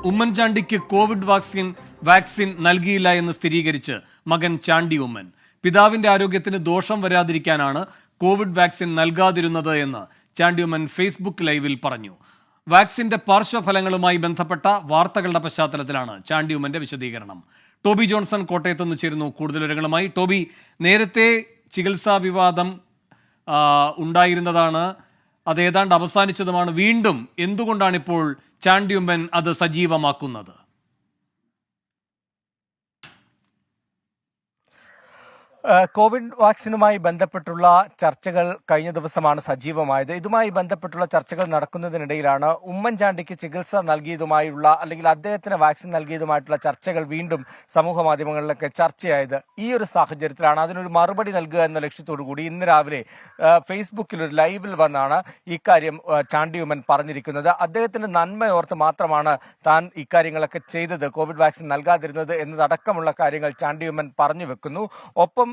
ഉമ്മൻചാണ്ടിക്ക് Covid vaccine നൽകിയില്ല എന്ന് സ്ഥിരീകരിച്ച് മകൻ ചാണ്ടി ഉമ്മൻ. പിതാവിന്റെ ആരോഗ്യത്തിന് ദോഷം വരാതിരിക്കാനാണ് കോവിഡ് വാക്സിൻ നൽകാതിരുന്നത് എന്ന് ചാണ്ടി ഉമ്മൻ ഫേസ്ബുക്ക് ലൈവിൽ പറഞ്ഞു. വാക്സിന്റെ പാർശ്വഫലങ്ങളുമായി ബന്ധപ്പെട്ട വാർത്തകളുടെ പശ്ചാത്തലത്തിലാണ് ചാണ്ടി ഉമ്മന്റെ വിശദീകരണം. ടോബി ജോൺസൺ കോട്ടയത്ത് നിന്ന് ചേരുന്നു കൂടുതൽ വിവരങ്ങളുമായി. ടോബി, നേരത്തെ ചികിത്സാ വിവാദം ഉണ്ടായിരുന്നതാണ്, അത് ഏതാണ്ട് അവസാനിച്ചതുമാണ്. വീണ്ടും എന്തുകൊണ്ടാണ് ഇപ്പോൾ ചാണ്ടി ഉമ്മൻ അത് സജീവമാക്കുന്നത്? കോവിഡ് വാക്സിനുമായി ബന്ധപ്പെട്ടുള്ള ചർച്ചകൾ കഴിഞ്ഞ ദിവസമാണ് സജീവമായത്. ഇതുമായി ബന്ധപ്പെട്ടുള്ള ചർച്ചകൾ നടക്കുന്നതിനിടയിലാണ് ഉമ്മൻചാണ്ടിക്ക് ചികിത്സ നൽകിയതുമായുള്ള അല്ലെങ്കിൽ അദ്ദേഹത്തിന് വാക്സിൻ നൽകിയതുമായിട്ടുള്ള ചർച്ചകൾ വീണ്ടും സമൂഹ മാധ്യമങ്ങളിലൊക്കെ ചർച്ചയായത്. ഈ ഒരു സാഹചര്യത്തിലാണ് അതിനൊരു മറുപടി നൽകുക എന്ന ലക്ഷ്യത്തോടു കൂടി ഇന്ന് രാവിലെ ഫേസ്ബുക്കിൽ ഒരു ലൈവിൽ വന്നാണ് ഇക്കാര്യം ചാണ്ടി ഉമ്മൻ പറഞ്ഞിരിക്കുന്നത്. അദ്ദേഹത്തിന്റെ നന്മയോർത്ത് മാത്രമാണ് താൻ ഇക്കാര്യങ്ങളൊക്കെ ചെയ്തത്, കോവിഡ് വാക്സിൻ നൽകാതിരുന്നത് എന്നതടക്കമുള്ള കാര്യങ്ങൾ ചാണ്ടി ഉമ്മൻ പറഞ്ഞു വെക്കുന്നു. ഒപ്പം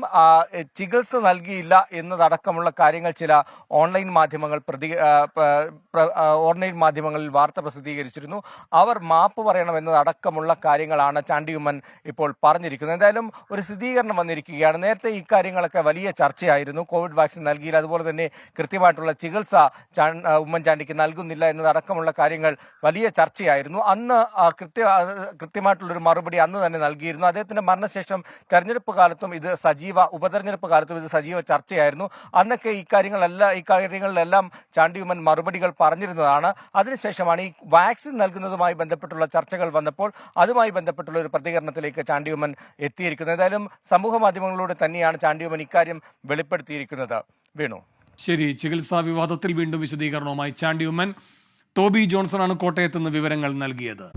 ചികിത്സ നൽകിയില്ല എന്നതടക്കമുള്ള കാര്യങ്ങൾ ചില ഓൺലൈൻ മാധ്യമങ്ങളിൽ വാർത്ത പ്രസിദ്ധീകരിച്ചിരുന്നു. അവർ മാപ്പ് പറയണമെന്നതടക്കമുള്ള കാര്യങ്ങളാണ് ചാണ്ടി ഉമ്മൻ ഇപ്പോൾ പറഞ്ഞിരിക്കുന്നത്. എന്തായാലും ഒരു സ്ഥിരീകരണം വന്നിരിക്കുകയാണ്. നേരത്തെ ഇക്കാര്യങ്ങളൊക്കെ വലിയ ചർച്ചയായിരുന്നു. കോവിഡ് വാക്സിൻ നൽകിയില്ല, അതുപോലെ തന്നെ കൃത്യമായിട്ടുള്ള ചികിത്സ ഉമ്മൻചാണ്ടിക്ക് നൽകുന്നില്ല എന്നതടക്കമുള്ള കാര്യങ്ങൾ വലിയ ചർച്ചയായിരുന്നു. അന്ന് കൃത്യമായിട്ടുള്ളൊരു മറുപടി അന്ന് തന്നെ നൽകിയിരുന്നു. അദ്ദേഹത്തിന്റെ മരണശേഷം തെരഞ്ഞെടുപ്പ് കാലത്തും ഇത് ഉപതെരഞ്ഞെടുപ്പ് കാലത്തും ഇത് സജീവ ചർച്ചയായിരുന്നു. അന്നൊക്കെ ഇക്കാര്യങ്ങളിലെല്ലാം ചാണ്ടി ഉമ്മൻ മറുപടികൾ പറഞ്ഞിരുന്നതാണ്. അതിനുശേഷമാണ് ഈ വാക്സിൻ നൽകുന്നതുമായി ബന്ധപ്പെട്ടുള്ള ചർച്ചകൾ വന്നപ്പോൾ അതുമായി ബന്ധപ്പെട്ടുള്ള ഒരു പ്രതികരണത്തിലേക്ക് ചാണ്ടി ഉമ്മൻ എത്തിയിരിക്കുന്നത്. ഏതായാലും സമൂഹ മാധ്യമങ്ങളിലൂടെ തന്നെയാണ് ചാണ്ടി ഉമ്മൻ ഇക്കാര്യം വെളിപ്പെടുത്തിയിരിക്കുന്നത്. വേണു, ശരി. ചികിത്സാ വിവാദത്തിൽ വീണ്ടും വിശദീകരണവുമായി ചാണ്ടി ഉമ്മൻ. ടോബി ജോൺസൺ ആണ് കോട്ടയത്ത് നിന്ന് വിവരങ്ങൾ നൽകിയത്.